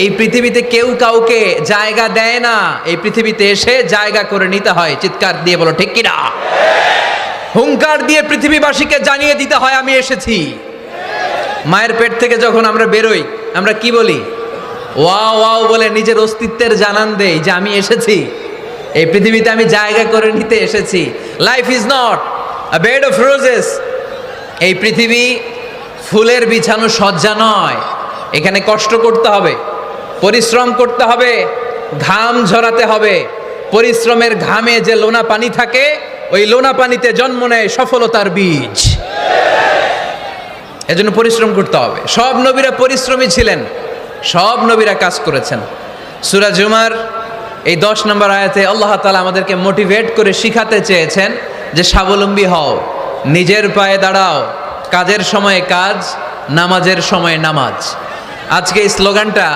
এই পৃথিবীতে কেউ কাউকে জায়গা দেয় না, এই পৃথিবীতে এসে জায়গা করে নিতে হয়। চিৎকার দিয়ে বলো ঠিক কিনা? হুঙ্কার দিয়ে পৃথিবীবাসীকে জানিয়ে দিতে হয় আমি এসেছি। মায়ের পেট থেকে যখন আমরা বেরোই আমরা কি বলি? ওয়াও ওয়াও বলে নিজের অস্তিত্বের জানান দেই যে আমি এসেছি, এই পৃথিবীতে আমি জায়গা করে নিতে এসেছি। Life is not a bed of roses. এই পৃথিবী ফুলের বিছানো সজ্জা নয়। এখানে কষ্ট করতে হবে, পরিশ্রম করতে হবে, ঘাম ঝরাতে হবে। পরিশ্রমের ঘামে যে লোনা পানি থাকে, ওই লোনা পানিতে জন্ম নেয় সফলতার বীজ। এজন্য পরিশ্রম করতে হবে। সব নবীরা পরিশ্রমী ছিলেন, সব নবীরা কাজ করেছেন। সূরা জুমার এই 10 নম্বর আয়াতে আল্লাহ তাআলা আমাদেরকে মোটিভেট করে শিখাতে চেয়েছেন যে স্বাবলম্বী হও, নিজের পায়ে দাঁড়াও, কাজের সময়ে কাজ, নামাজের সময়ে নামাজ। আজকে এই স্লোগানটা